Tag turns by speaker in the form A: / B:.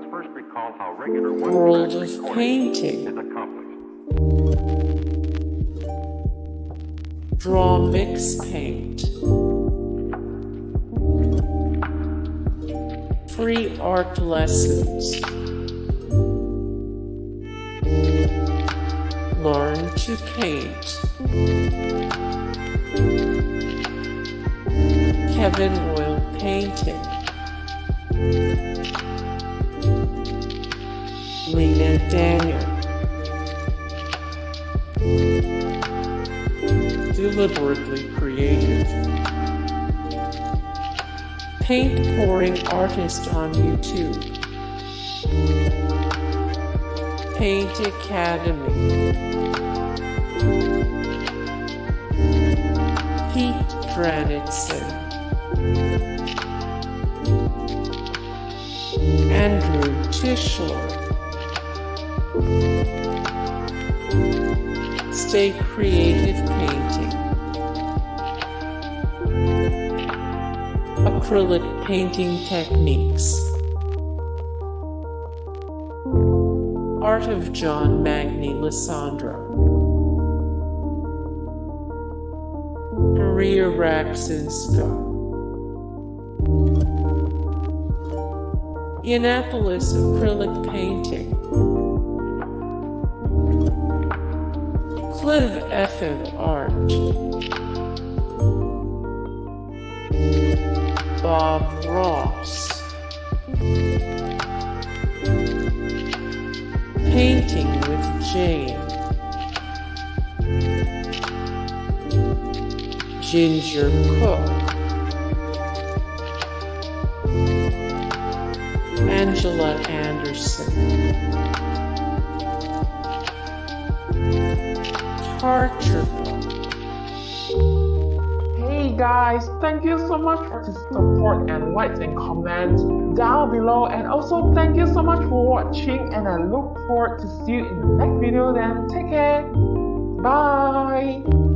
A: let's first recall how regular
B: World
A: one-track
B: of
A: recording
B: Painting.
A: is accomplished.
B: Draw, mix, paint. Free art lessons. Learn to paint. KevinOilPainting. Lena Danya. DeliberatelyCreative. Paint pouring artist on YouTube. Paint Academy. Dranitsin. Tischler. Stay creative painting. Acrylic painting techniques. Art of John Magne, Lisondra. Raczynska. Ianapolis acrylic painting. Clive art. Bob Ross. Painting with Jane. Ginger Cook. Angela Anderson. Theartsherpa.
C: Hey guys, thank you so much for the support and likes and comments down below, and also thank you so much for watching, and I look forward to see you in the next video. Then take care. Bye.